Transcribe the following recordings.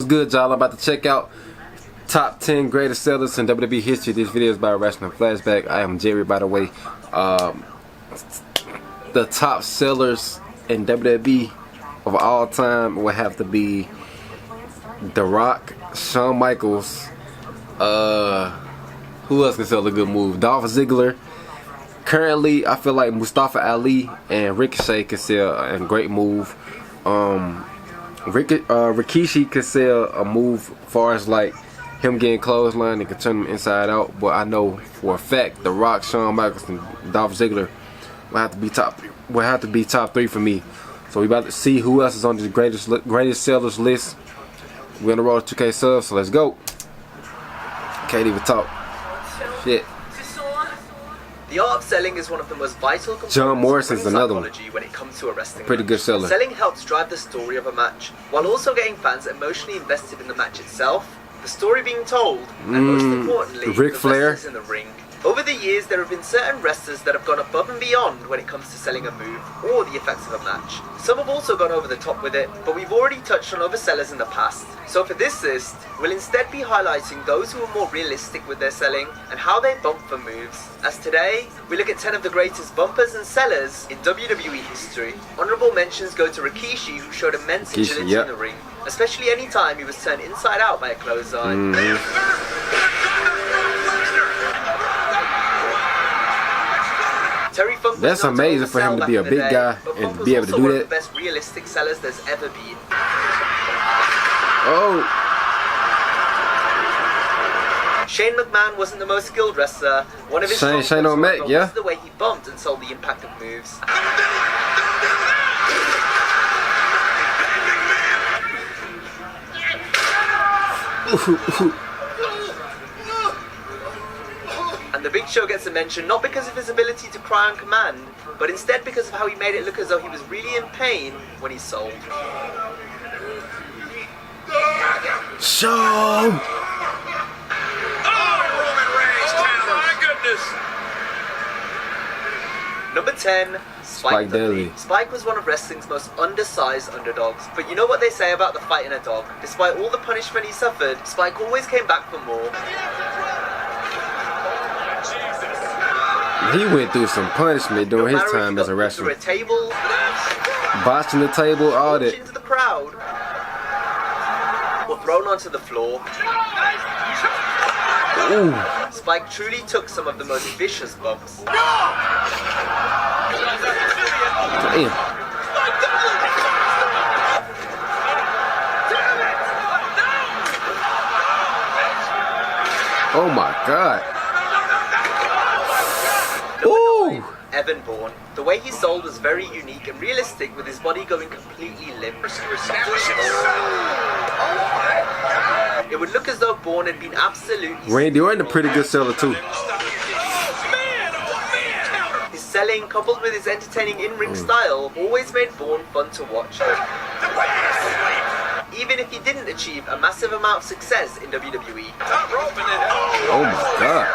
good, y'all? I'm about to check out top 10 greatest sellers in WWE history. This video is by Wrestling Flashback. I am Jerry, by the way. The top sellers in WWE of all time would have to be The Rock, Shawn Michaels. Who else can sell a good move? Dolph Ziggler. Currently, I feel like Mustafa Ali and Ricochet can sell a great move. Rikishi could sell a move as far as like him getting clothesline and can turn him inside out. But I know for a fact The Rock, Shawn Michaels, and Dolph Ziggler will have to be top 3 for me. So we about to see who else is on the greatest sellers list. We're on the road to 2K subs, so let's go. Can't even talk. Shit. The art of selling is one of the most vital components John Morrison's of another one. When it comes to a wrestling Pretty match. good seller. Selling helps drive the story of a match, while also getting fans emotionally invested in the match itself, the story being told, and most importantly, Ric the Flair. wrestlers in the ring. Over the years, there have been certain wrestlers that have gone above and beyond when it comes to selling a move or the effects of a match. Some have also gone over the top with it, but we've already touched on oversellers in the past. So for this list, we'll instead be highlighting those who are more realistic with their selling and how they bump for moves. As today, we look at 10 of the greatest bumpers and sellers in WWE history. Honorable mentions go to Rikishi, who showed immense agility in the ring, especially any time he was turned inside out by a clothesline. That's amazing for him to be a big guy and be able to do that. One of the best realistic sellers there's ever been. Oh. Shane McMahon wasn't the most skilled wrestler. One of his Shane strong points O'Mac, yeah. was the way he bumped and sold the impact of moves. And the Big Show gets a mention not because of his ability to cry on command, but instead because of how he made it look as though he was really in pain when he sold. Show! Oh, Roman Reigns, my goodness! Number 10, Spike Dudley. Spike was one of wrestling's most undersized underdogs, but you know what they say about the fight in a dog? Despite all the punishment he suffered, Spike always came back for more. He went through some punishment during his time as a wrestler. Through a table, Botching the table, all that. into the crowd, or thrown onto the floor. Ooh. Spike truly took some of the most vicious bumps. Damn. Oh my God. Ooh. Evan Bourne. The way he sold was very unique and realistic, with his body going completely limp. It would look as though Bourne had been absolutely... Randy Orton, a pretty good seller too. His selling, coupled with his entertaining in-ring style, always made Bourne fun to watch. Even if he didn't achieve a massive amount of success in WWE. Oh my God.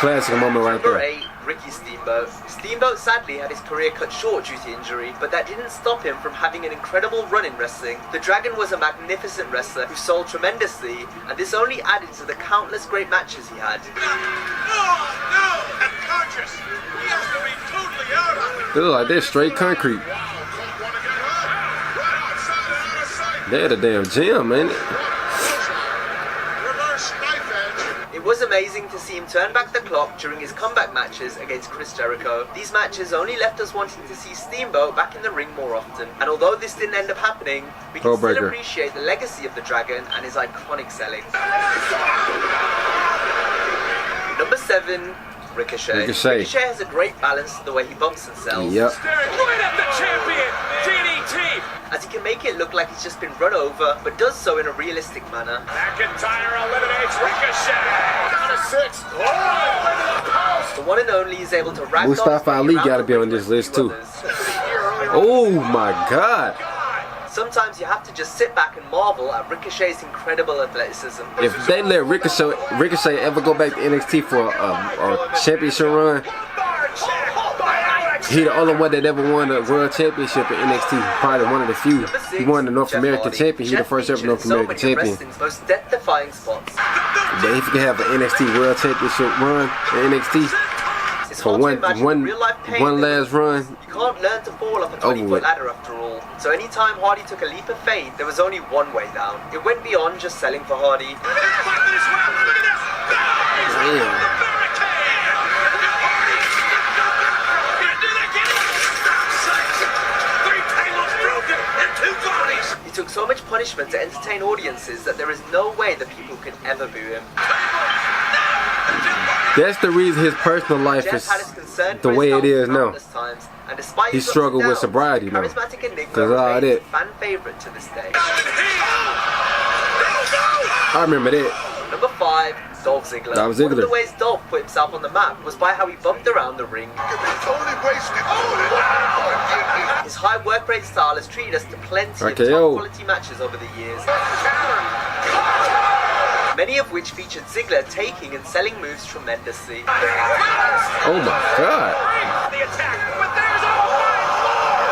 Classic moment right Number there. 8, Ricky Steamboat. Steamboat sadly had his career cut short due to injury, but that didn't stop him from having an incredible run in wrestling. The Dragon was a magnificent wrestler who sold tremendously, and this only added to the countless great matches he had. They look like they're straight concrete. They're the damn gym, man. It was amazing to see him turn back the clock during his comeback matches against Chris Jericho. These matches only left us wanting to see Steamboat back in the ring more often. And although this didn't end up happening, we can still appreciate the legacy of the Dragon and his iconic selling. Number 7, Ricochet. Ricochet has a great balance to the way he bumps and sells. Yep. Right at the champion, DDT! As he can make it look like he's just been run over, but does so in a realistic manner. McIntyre eliminates Ricochet! Down to 6. Oh, The one and only is able to ragdoll Mustafa Ali gotta be on this list too. Oh my God. Sometimes you have to just sit back and marvel at Ricochet's incredible athleticism. If they let Ricochet ever go back to NXT for a championship run, He the only one that ever won a world championship in NXT. Probably one of the few. He won the North American champion. He the first ever North American champion. Most death-defying spots. But if you can have an NXT world championship run in NXT for one last run, you can't learn to fall off a 20-foot ladder after all. So anytime Hardy took a leap of faith, there was only one way down. It went beyond just selling for Hardy. Damn. He took so much punishment to entertain audiences that there is no way that people could ever boo him. That's the reason his personal life is the way it is now. He struggled with sobriety now. Because all that. Fan favorite to this day. I remember that. Number 5, Dolph Ziggler. One of the ways Dolph put himself on the map was by how he bumped around the ring. His high work rate style has treated us to plenty of top quality matches over the years. Many of which featured Ziggler taking and selling moves tremendously. Oh my god.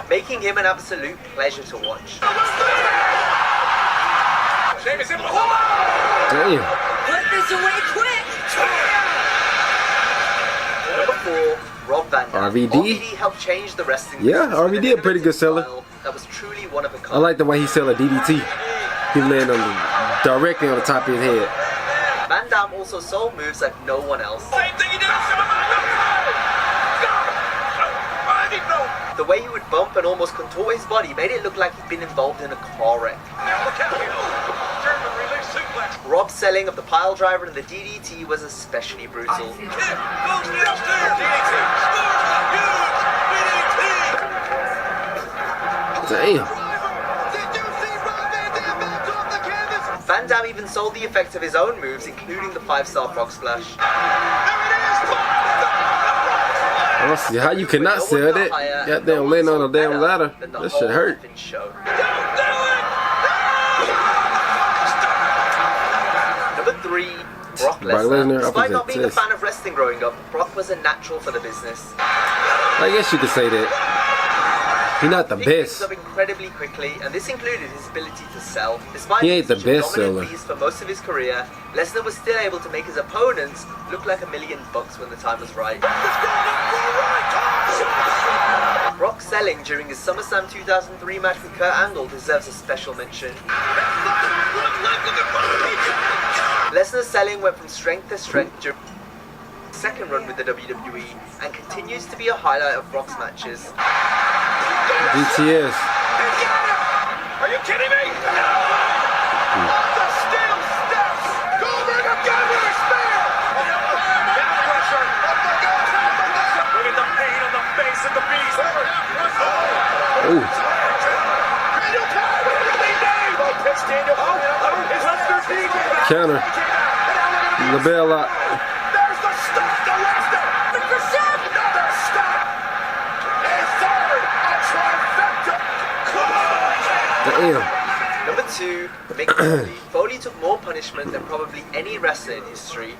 Making him an absolute pleasure to watch. Damn. Put this away quick! Number 4, Rob Van Dam. RVD helped change the wrestling. Yeah, RVD a pretty good seller. That was truly one of a kind. I like the way he sell a DDT. He landed directly on the top of his head. Van Dam also sold moves like no one else. Same thing he did. The way he would bump and almost contort his body made it look like he'd been involved in a car wreck. Rob's selling of the pile driver and the DDT was especially brutal. Damn. Van Dam even sold the effects of his own moves, including the 5-star frog splash. I don't see how you cannot sell that. Goddamn laying on a damn ladder. That shit hurt. Number 3, Brock Lesnar. Despite not being a fan of wrestling growing up, Brock was a natural for the business. I guess you could say that. He's not the best. Up incredibly quickly, and this included his ability to sell. Despite he ain't the best seller. For most of his career, Lesnar was still able to make his opponents look like $1 million when the time was right. Brock selling during his SummerSlam 2003 match with Kurt Angle deserves a special mention. Lesnar's selling went from strength to strength during his second run with the WWE and continues to be a highlight of Brock's matches. BTS. Are you kidding me? The steel steps. Goldberg again with a spear. Back pressure. Look at the pain on the face of the beast. Ooh. Counter. The bell lock. There's the stop to Lesnar. Another stop. His third. A trifecta. Damn. Number 2, Mick Foley. Foley took more punishment than probably any wrestler in history.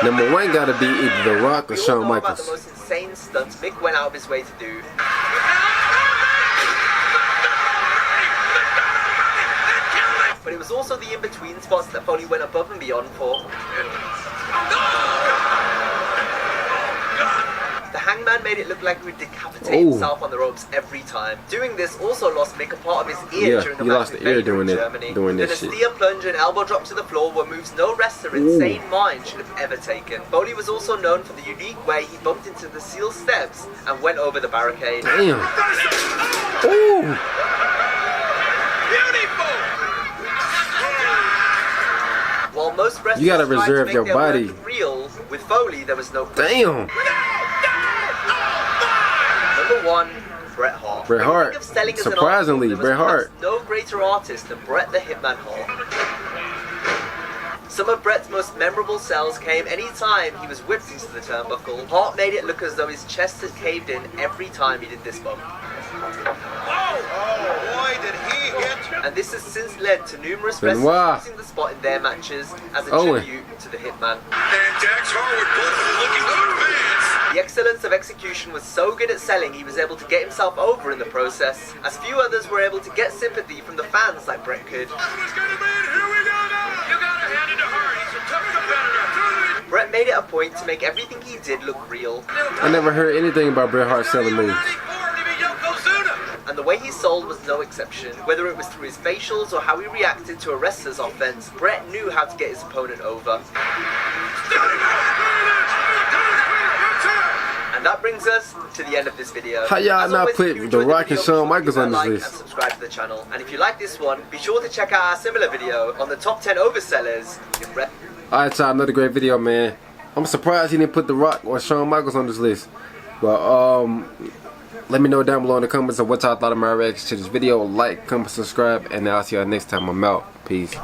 Number 1 gotta be either The Rock or Shawn About the Michaels. most insane stunts Mick went out of his way to do. But it was also the in-between spots that Foley went above and beyond for. The Hangman made it look like he would decapitate himself on the ropes every time. Doing this also lost Mick a part of his ear during the match with Vader in Germany. Doing Then this a shit. steer plunge and elbow drop to the floor were moves no wrestler in sane mind should have ever taken. Foley was also known for the unique way he bumped into the steel steps and went over the barricade. Damn. Ooh. While most wrestlers You gotta tried reserve to make your their body. work real, with Foley there was no. Damn. Number 1, Bret Hart. Bret Hart. Speaking of selling as an Surprisingly, artist, there was Bret Hart. perhaps no greater artist than Bret the Hitman Hart. Some of Bret's most memorable sells came any time he was whipped into the turnbuckle. Hart made it look as though his chest had caved in every time he did this bump. Oh, boy, did he hit. And this has since led to numerous Benoit. wrestlers using the spot in their matches as a tribute to the Hitman. And Dax Harwood both looking to advance. The excellence of execution was so good at selling he was able to get himself over in the process, as few others were able to get sympathy from the fans like Bret could. Bret made it a point to make everything he did look real. I never heard anything about Bret Hart selling moves. And the way he sold was no exception. Whether it was through his facials or how he reacted to a wrestler's offense, Bret knew how to get his opponent over. And that brings us to the end of this video. How y'all As not always, put if you The enjoyed Rock and video, Shawn please Michaels leave on a this like list? and subscribe to the channel. And if you like this one, be sure to check out our similar video on the top 10 oversellers in Bret. Alright, y'all, another great video, man. I'm surprised he didn't put The Rock or Shawn Michaels on this list. But let me know down below in the comments of what y'all thought of my reaction to this video. Like, comment, subscribe, and I'll see y'all next time. I'm out. Peace.